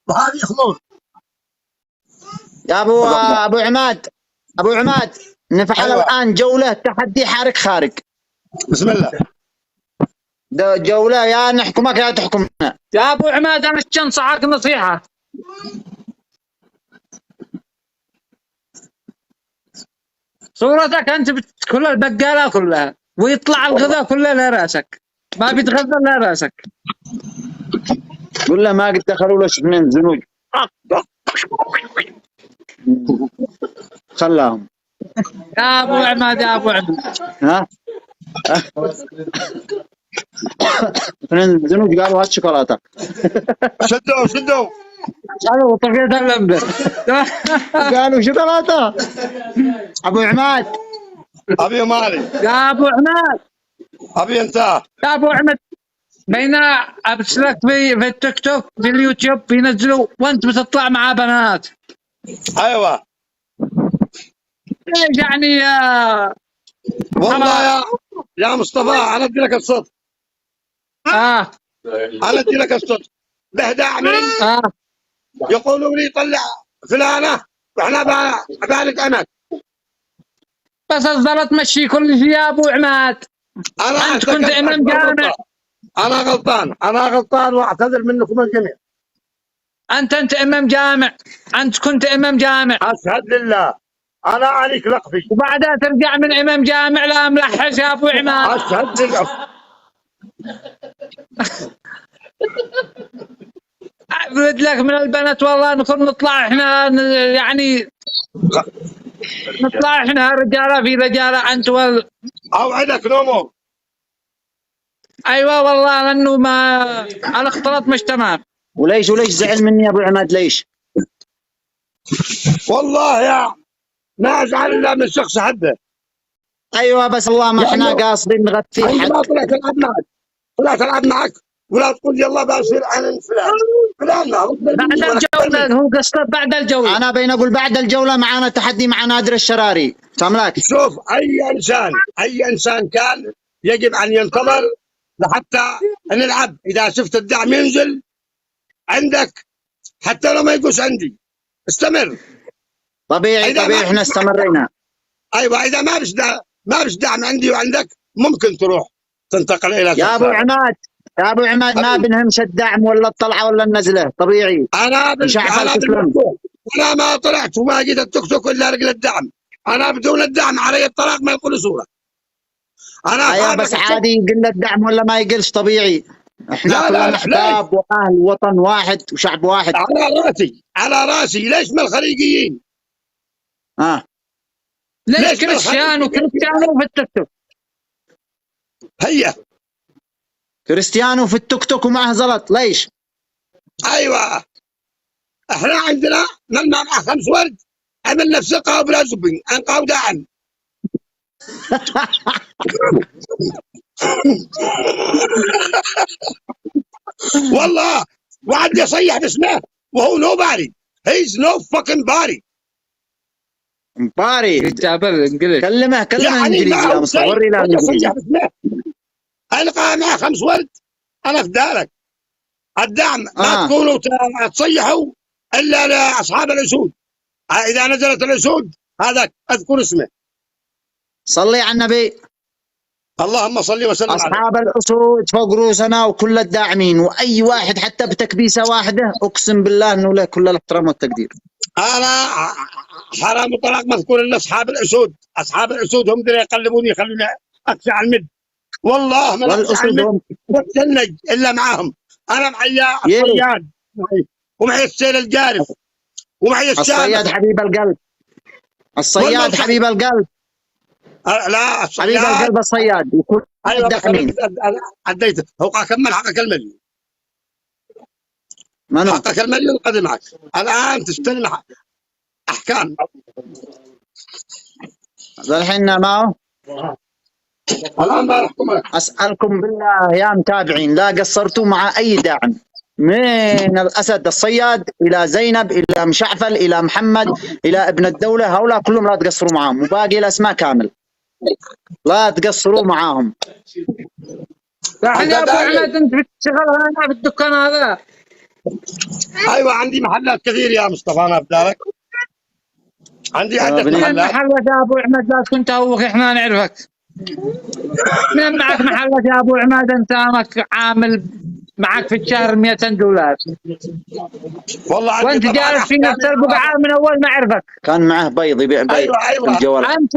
وهذه خمور. يا ابو عماد، نفعل الان جوله تحدي حارق خارق. بسم الله. جوله يا نحكمك يا تحكمنا. يا ابو عماد انا انصحك نصيحه. صورتك انت كل البقاله كلها ويطلع الغذاء كله لراسك، ما بيتغذى الا راسك. قول له ما قد دخلوا له اثنين زنوج خلاهم. يا ابو عماد ها اثنين زنوج قالوا هات شوكولاته. شدوا قالوا طفيت اللمبه. قالوا شوكولاته. ابو عماد ابي مالي. يا ابو عماد ابي انت. يا ابو عماد بين ابسلك في التيك توك في اليوتيوب بينزلوا وانت بتطلع مع بنات. ايوه ليش يعني والله يا مصطفى انا ادي لك الصوت. انا ادي لك الصوت. به داعمين يقولوا لي طلع فلانه واحنا بالك امك. بس الزلط تمشي كل شيء يا ابو عماد. انت كنت امام جامع. انا غلطان واعتذر منكم الجميع. انت امام جامع. انت كنت امام جامع. اشهد لله انا عليك لقفي. وبعدها ترجع من امام جامع لا ملحش يا ابو عماد. اشهد لله. ابد لك من البنات والله نكون نطلع احنا يعني نطلع احنا رجاله في رجاله انت اوعدك نومو. ايوه والله لانه ما الاختلاط مش تمام. وليش زعل مني يا ابو عماد ليش؟ والله يا ما ازعل الا من شخص حده. ايوه بس والله ما احنا قاصدين نغثي حد. ما طلعت العب معك ولا تقول يلا بصير انا فلان بعد الجوله هو قصده بعد الجوله. انا بين اقول بعد الجوله معانا تحدي مع نادر الشراري. ساملاك. شوف اي انسان كان يجب ان ينتظر لحتى نلعب. اذا شفت الدعم ينزل عندك حتى لو ما يقوس عندي استمر. طبيعي احنا استمرينا. ايوه اذا ما بش دعم عندي وعندك ممكن تروح تنتقل الى يا ابو عماد ما بنهمش الدعم ولا الطلعه ولا النزله طبيعي. انا ما طلعت وما جيت التوك توك الا رجل الدعم. انا بدون الدعم علي الطلاق ما يقول صوره. انا ايوه بس عادي يقل الدعم ولا ما يقلش طبيعي. احنا كلنا احباب واهل وطن واحد وشعب واحد. على راسي ليش ما الخليجيين؟ ليش كريستيانو في التيك توك؟ هي كريستيانو في التيك توك ومعه زلط ليش؟ ايوه احنا عندنا نلمع مع 5 ورد عمل نفسه قاو بلا زبن انقاو داعم. والله وعد يصيح باسمه وهو نو باري. هيز نو فاكن باري. كلمه يعني انجليزي يا مصطفى. وري له انجليزي. القى معه 5 ورد انا فدالك. الدعم لا تقولوا تصيحوا الا لاصحاب الاسود. اذا نزلت الاسود هذاك اذكر اسمه. صلي على النبي. اللهم صل وسلم عليه. اصحاب الاسود فوق روسنا وكل الداعمين واي واحد حتى بتكبيسه واحده اقسم بالله انه له كل الاحترام والتقدير. انا حرام طلاق مذكور الا اصحاب الاسود. اصحاب الاسود هم اللي يقلبوني يخلوني اقسى على المد. والله ما والاسود هم والثلج الا معاهم. انا معي الصياد ومعي السيل الجارف ومعي الصياد حبيب القلب. الصياد حبيب القلب. لا حبيب القلب الصياد وكل الداعمين. عديته هو كمل حقك المليون. منو؟ حقك المليون قد معك. الان تستلم احكام. الحين معه. الان ما احكمك. اسالكم بالله يا متابعين لا قصرتوا مع اي داعم من الاسد الصياد الى زينب الى مشعفل الى محمد الى ابن الدوله. هؤلاء كلهم لا تقصروا معهم وباقي الاسماء كامل لا تقصروا معاهم. يعني يا ابو عماد انت بتشتغل هنا في الدكان هذا ايوه عندي محلات كثير يا مصطفى، انا بدارك عندي عدة من محلات. محلك يا ابو عماد لا تكون توخ، احنا نعرفك. من معك محلك يا ابو عماد؟ انت عامل معك في الشهر $200، والله عندي وانت طبعا جالس في نفس البقعه من اول ما اعرفك. كان معه بيض يبيع بيض ايوه في الجوال. انت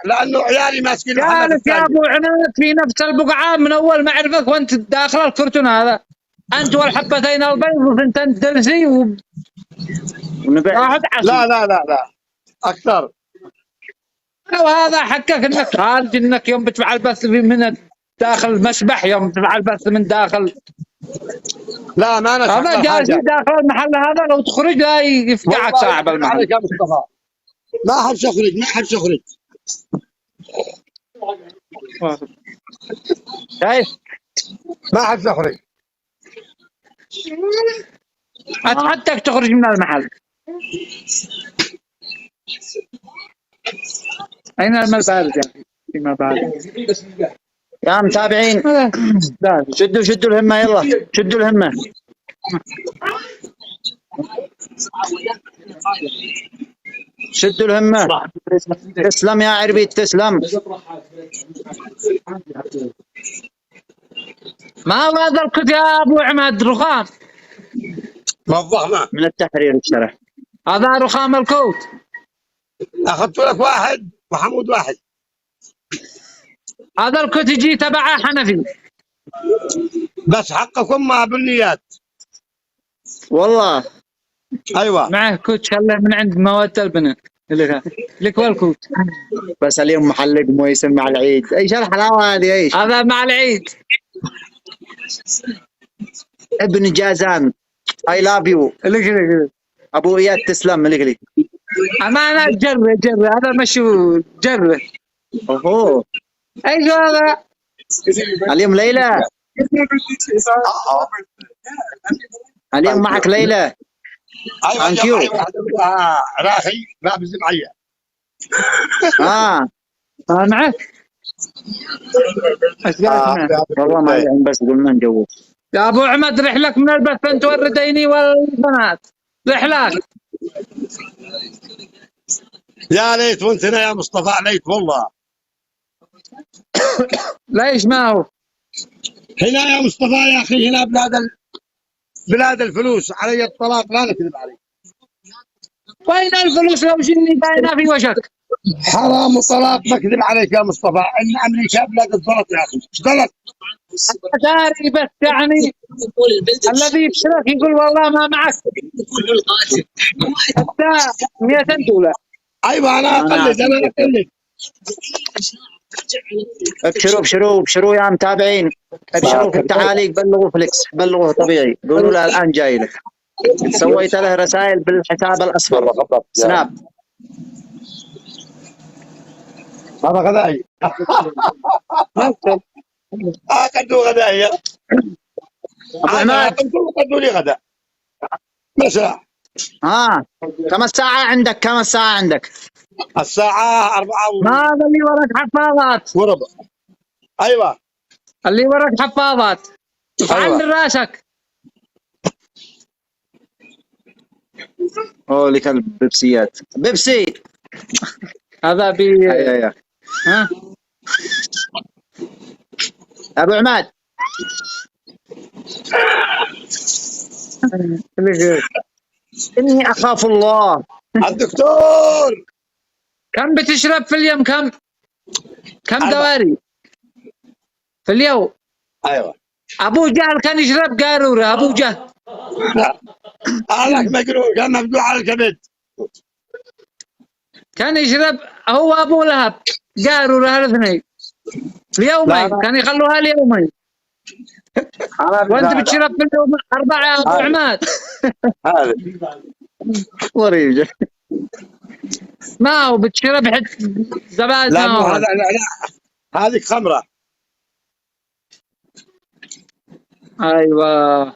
لانه عيالي ماسكين المحلات جالس يا الثانية. ابو عماد في نفس البقعه من اول ما اعرفك، وانت داخل الكرتون هذا، انت والحبتين البيض وثنتين درسي ونبيع. واحد عسل. لا اكثر. وهذا حقك انك خارج، انك يوم بتفعل بث من داخل المسبح، يوم بتفعل بث من داخل. لا ما انا هذا جالس داخل المحل هذا، لو تخرج لا يفقعك صاحب المحل. عليك يا مصطفى، ما احب اخرج شايف؟ ما احب اخرج. اتحداك تخرج من المحل. اين الماء البارد يا اخي؟ في ماء بارد يا متابعين، شدوا الهمة، يلا شدوا الهمة. شدوا الهمة. تسلم يا عربي، تسلم. ما هو هذا الكت يا ابو عماد؟ رخام ما الضخمه من التحرير اشترى. هذا رخام الكوت. اخذت لك واحد وحمود واحد. هذا الكت يجي تبع حنفي، بس حقكم ما بالنيات. والله ايوه معه كوت شله من عند مواد البنات لك والكوت. بس اليوم محلق مويسم مع العيد. ايش الحلاوه هذه؟ ايش هذا مع العيد. ابن جازان اي لاف يو. لك ابو اياد تسلم. لك انا جره هذا مشو جره. اوهو ايش هذا؟ اليوم ليلى، اليوم معك ليلى. ثانك يو. راخي لا بالجمعيه. معك والله ما يعني، بس قلنا نجوز. يا ابو عمد رحلك من البث انت والرديني والبنات رحلك. يا ليت وانت هنا يا مصطفى، ليت والله. ليش ما هو هنا يا مصطفى يا اخي، هنا بلاد الفلوس، علي الطلاق لا نكذب عليك. وين الفلوس لو جني باينه في وجهك؟ حرام وطلاق بكذب عليك يا مصطفى، ان امريكا بلاد الزلط يا اخي. غلط داري بس يعني الذي يشترك يقول والله ما معك حتى $200. ايوه انا اقلد. ابشروا يا متابعين، ابشروا في التعاليق. بلغوا فليكس، بلغوه طبيعي، قولوا له الان جاي لك. سويت له رسائل بالحساب الاصفر سناب. هذا غدائي. قدوا غدائي. ابو عماد قدوا لي غداء مساء. كم الساعة عندك؟ الساعة 4 ما هذا اللي وراك حفاظات وربع. ايوه اللي وراك حفاظات. أيوة. عند راسك. لك البيبسيات. بيبسي هذا ها ابو عماد. اني اخاف الله. الدكتور كم بتشرب في اليوم؟ كم دواري في اليوم؟ ايوه ابو جهل كان يشرب قاروره. ابو جهل لا هذاك مجنون، كان مفدوع على الكبد. كان يشرب هو ابو لهب قاروره الاثنين اليومين، كان يخلوها اليومين. وانت بتشرب في اليوم 4 يا ابو عماد. هذا وريجه ما هو بتشرب حتى زبادي. لا هذا هذه خمره. ايوه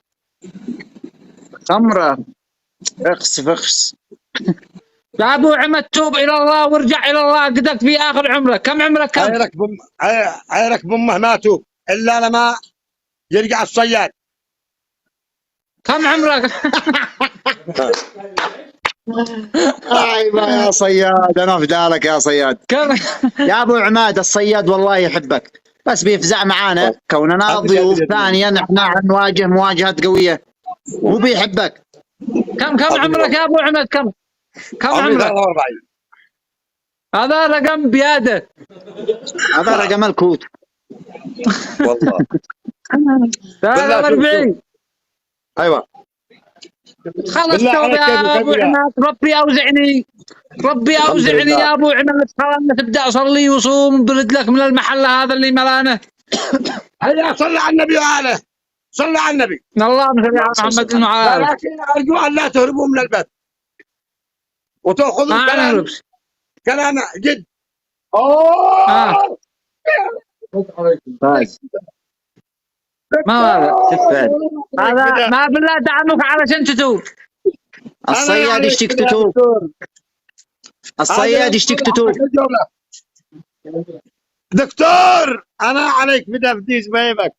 خمره. اخس. يا ابو عمد توب الى الله وارجع الى الله، قدك في اخر عمرك. كم عمرك؟ كم عيرك بامه ما توب الا لما يرجع الصياد. كم عمرك؟ ايوه يا صياد، انا افدالك يا صياد. كم؟ يا ابو عماد الصياد والله يحبك، بس بيفزع معانا كوننا ضيوف ثانيا، احنا نواجه مواجهات قويه وبيحبك. كم عمرك يا ابو عماد؟ كم عمري عمرك؟ 43. هذا رقم بياده. هذا رقم الكوت والله 43. ايوه خلص بالله توب عليك يا كيف ابو كبيرة. عماد، ربي اوزعني، ربي اوزعني لله. يا ابو عماد. خلنا تبدا صلي وصوم، برد لك من المحل هذا اللي ملانه. هيا صلى على النبي وآله، صلى على النبي. اللهم صل على محمد وعلى آله. ولكن ارجو ان لا تهربوا من البث وتاخذوا ما كلام نهربش. جد. بس ما هذا تفعل. هذا ما بالله دعمك علشان تتوب. الصياد يشتك تتوب، الصياد يشتك تتوب. دكتور انا عليك بدي افديش بيبك.